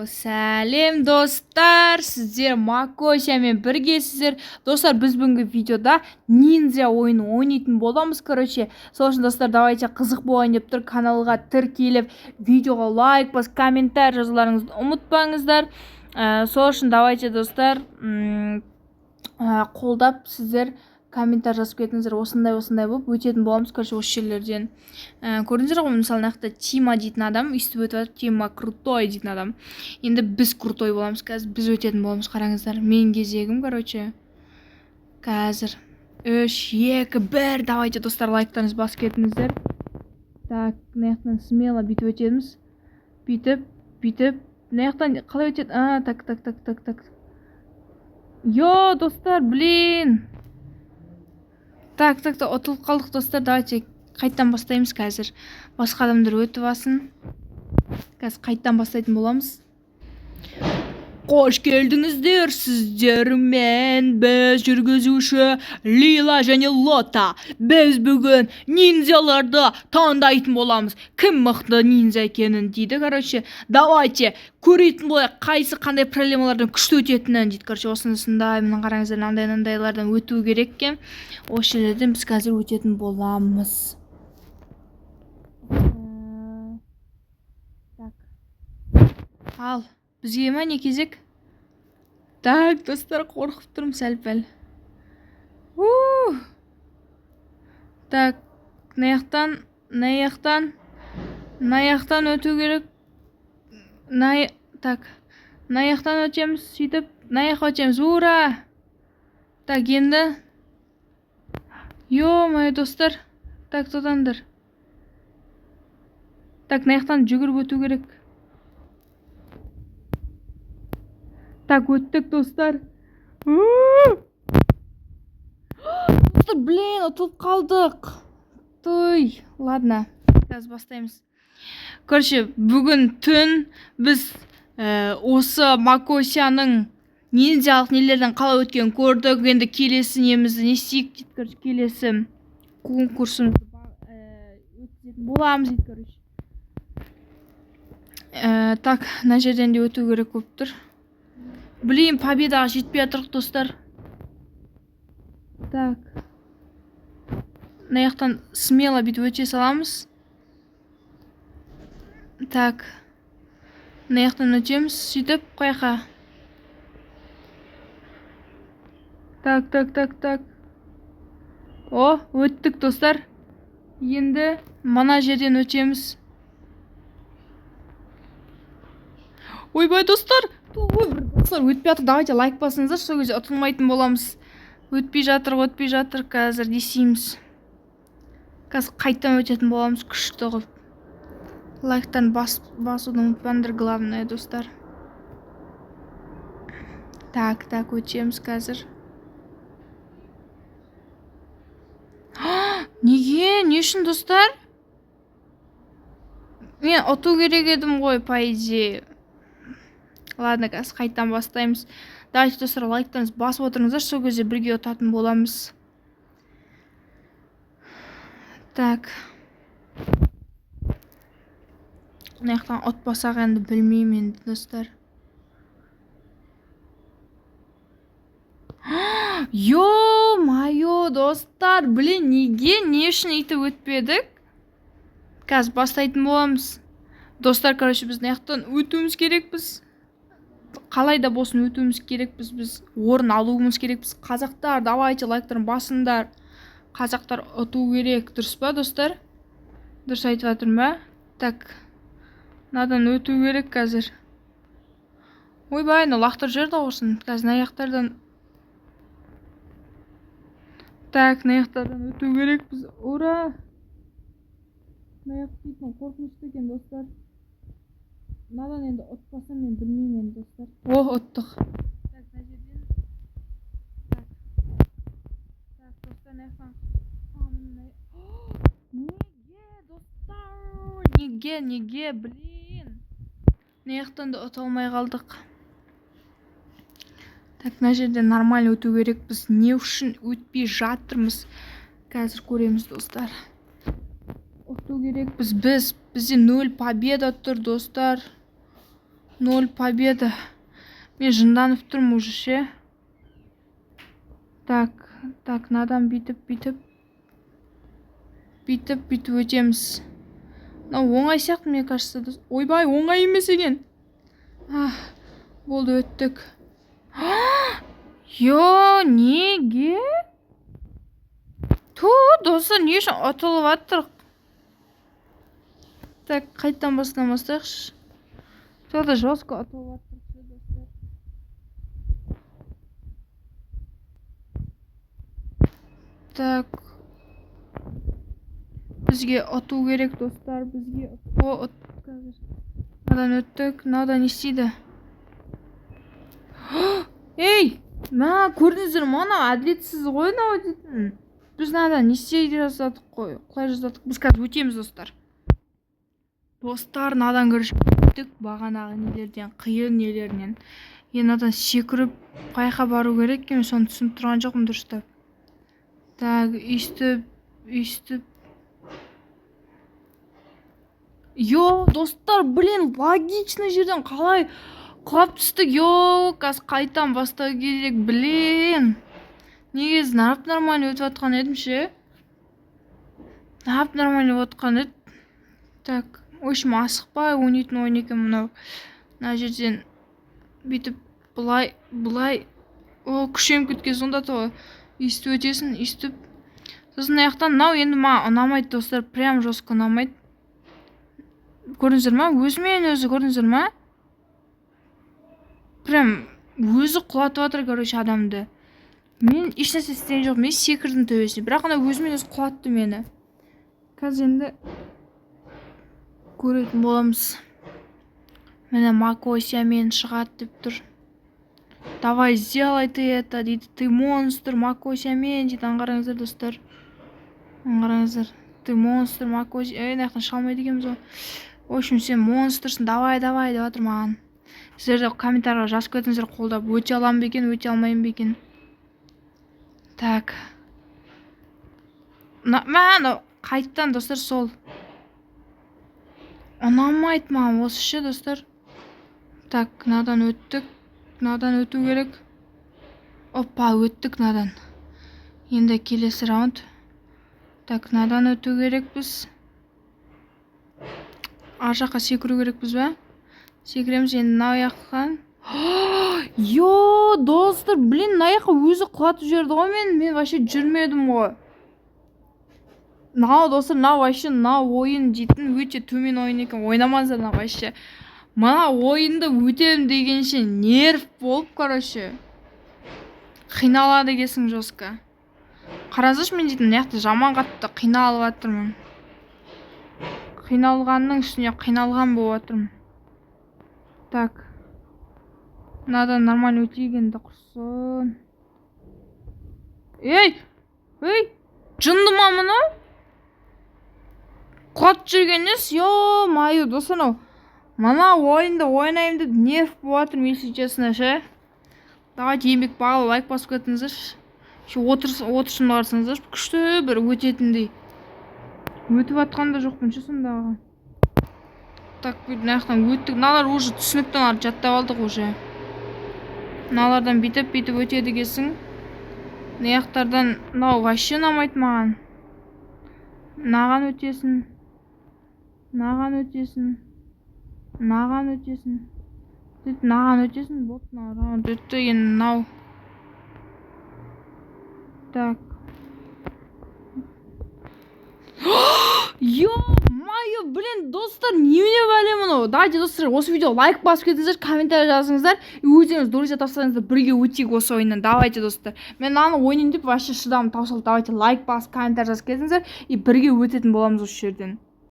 Сәлем достар, сіздер Макошамен біргесіздер. Достар, біз бүгінгі видеода ниндзя ойынын ойнайтын боламыз. Сол үшін достар, давайте қызық болайын деп тұр. Каналға тіркеліп, видеоға лайк басып, комментарий жазуларыңызды ұмытпаңыздар. Сол үшін давайте достар, қолдап сіздер комментарий жазып кетіңіздер. Осындай болып өтетін боламыз. Осы жерлерден көрдіңіздер ғой, мысалы нақты Тима дейтін адам өйстіп өтіп жатыр. Тима крутой дейтін адам. Енді біз крутой боламыз, қазір біз өтетін боламыз. Қараңыздар, менің кезегім. Қазір 3, 2, 1. Давайте достар, лайктарыңызды басып кетіңіздер. Так, мынаяқтан смело бүйтіп өтеміз. Бүйтіп. Мынаяқтан қалай өтеді? Так. Йо, достар, блин. Так, ұтылып қалдық достар. Давайте қайттан бастаймыз қазір. Басқа адамдар өтіп алсын. Қазір қайттан бастайтын боламыз. Қош келдіңіздер, сіздермен біз жүргізуші Лила және Лота. Біз бүгін ниндзяларды таңдайтын боламыз. Кім мықты ниндзя екенін дейді. Давайте көретін болайық, қайсы қандай проблемалардан күшті өтетінін дейді. Осынысында мына қараңыздар, андайлардан өту керек екен. Осы жерлерден біз қазір өтетін боламыз. Ал, бізге ма не кезек? Так, достар, қорқып тұрмын сәл-пәл. Так, наяқтан өту керек. Так, наяқтан өтеміз, сөйтіп, наяқ өтеміз. Ура! Так, енді. Ё-май, достар. Так, тодандар. Так, наяқтан жүгіріп өту керек. Так, өттік, достар. Достар, блин, ұтылып қалдық. Той, ладно, қазір бастаймыз. Бүгін түн біз осы Макосяның ниндзялық нелерден қалай өткен көрдік. Енді келесі немізді не істейік дейді. Келесі конкурсымызды өтетін боламыз дейді. Так, мына жерден де өту керек болып тұр. Блин, победаға жетпей жатырық, достар. Так. Мынаяқтан смело бүйтіп өте саламыз. Так. Мынаяқтан өтеміз, сөйтіп қойқа. Так. О, өттік, достар. Енді мына жерден өтеміз. Ойбай, достар. Өтпей жатыр, давайте лайк басыңыздар, сол кезде ұтылмайтын боламыз. Өтпей жатыр, қазір десейміз. Қазір қайттан өтетін боламыз, күшті ғып. Лайктан басуды ұмытпаңдар, главное, достар. Так, өтеміз қазір. Неге? Не үшін, достар? Мен ұту керек едім ғой, по идее. Ладно, қазір қайттан бастаймыз. Давайте, достар, лайктарыңызды басып отырыңыздар, сол кезде бірге ұтатын боламыз. Так. Мынаяқтан ұтпасақ енді білмеймін, достар. Ё-майо, достар, блин, неге, не үшін өйтіп өтпедік? Қазір бастайтын боламыз. Достар, біз мынаяқтан өтуіміз керекпіз. Қалай да болсын өтуіміз керекпіз, біз орын алуымыз керекпіз. Қазақтар, давайте лайктарын басыңдар. Қазақтар ұту керек, дұрыс па, достар? Дұрыс айтып жатырмын ба? Так. Надан өту керек қазір. Ойбай, лақтыр жерді орсын. Қазір наяқтардан. Так, наяқтардан өту керек біз. Ура! Наяқ дейтін қорқынышты екен, достар. Надан енді ұтпасам мен білмеймін, достар. О, ұттық. Так, мына жерден. Так, достар, наяқтан. Неге, достар? Неге, блин. Наяқтан да ұта алмай қалдық. Так, мына жерден нормально өту керек. Біз не үшін өтпей жатырмыз? Қазір көреміз, достар. ұту керекпіз бізде 0 победа тұр достар. 0 победа. Мен жынданып тұрмын уже ше. Так, надан бүйтіп өтеміз. Оңай сияқты, мне кажется. Ойбай, оңай емес екен. Болды, өттік. Йо, неге? Достар, не үшін ұтылып аттырық? Так, қайттан бастамастықшы. Тода жостко ұтылып аттырық, достар. Так. Бізге ұту керек, достар. Бізге надан өттік. Надан не істейді? Ей! Көрдіңіздер, мана әділетсіз ғой дейтін. Біз надан не істейді жасадық қой. Құлай жасадық. Біз қазір өтеміз, достар. Достар, надан көрішіп бағанағы нелерден, қиын нелерінен. Надан секіріп қайқа бару керек, мен соны түсініп тұрған жоқпын дұрыстап. Так, өйстіп. Йо, достар, блин, логично жерден қалай құлап түстік. Йо, қазір қайтан бастау керек, блин. Негіз нормально өтіп атқан едім ше. Нормально өтіп атқан еді. Так, өшім асықпай, ойнайтын екен мынау. Мына жерден бүйтіп бұлай. Күшем күткен сонда тоғы. Өйстіп өтесін, өйстіп. Сосын аяқтан, мынау енді маған ұнамайды, достар, прям жостко ұнамайды. Көрдіңіздер ма? Өзімен өзі көрдіңіздер ма? Прям өзі құлатып атыр, короче, адамды. Мен ешнәрсе істеген жоқ, мен секірдің төбесіне. Бірақ ана өзімен өзі құлатты мені. Қазір енді көретін боламыз. Мені Макося мен шығады деп тұр. Давай, сделай ты это, дейді. Ты монстр, Макося мен, дейді. Аңғарыңыздар, достар. Аңғарыңыздар. Ты монстр, Макося. Наяқтан шығалмайды екенбіз ғой. В общем, сен монстрсың, давай, деп атыр маған. Сіздерді комментарияға жазып кетіңіздер, қолдап. Өте аламын бекен, өте алмайым бекен. Так. Қайттан, достар, сол. Ұнамайды маған осы ше, достар. Так, надан өттік. Надан өту керек. Опа, өттік надан. Енді келесі раунд. Так, надан өту керек біз. Ар жаққа секіру керек біз ба? Секіреміз, енді мынау яққан. Йо, достар, блин, мына жаққа өзі құлатып жіберді ғой мен вообще жүрмедім ғой. Достар, мынау ойын дейтін өте төмен ойын екен. Ойнамаңыздар мына вообще. Мына ойынды өтем дегенше нерв болып, короче. Қиналады кесің жостко. Қараңыздаршы, мен дейтін мына жақта жаман қатты қиналып жатырмын. Қиналғанның үстіне қиналған болып жатырмын. Так. Надан нормально өтегенді құрсын. Ей! Жынды ма мұны? Құлап жүргеніз? Йо-майо, достар, мана ойынды ойнайым деп нерв болып жатырмын, если честно, ше. Давайте еңбек бағалы лайк басып кетіңіздер. Отыршымды қарсаңыздар, күшті бір өтетіндей. Өтіп атқанда жоқпын ше сондағы. Так, мынаяқтан өттік. Мыналар уже түсініктен жаттап алдық уже. Мыналардан бүйтіп өтеді кесің. Мынаяқтардан мынау вообще ұнамайды маған. Наған өтесін. Вот раунд өтті, енді мынау. Так. Йо-майо, блин, достар, немене бәле мұны? Давайте, достар, осы видео лайк басып кетіңіздер, комментарий жазыңыздар. Өздеріңіз друзья тапсаңыздар, бірге өтейік осы ойыннан. Давайте, достар. Мен аны ойнайын деп вообще шыдамым таусылды. Давайте лайк басып, комментарий жазып кетіңіздер и бірге өтетін боламыз осы жерден.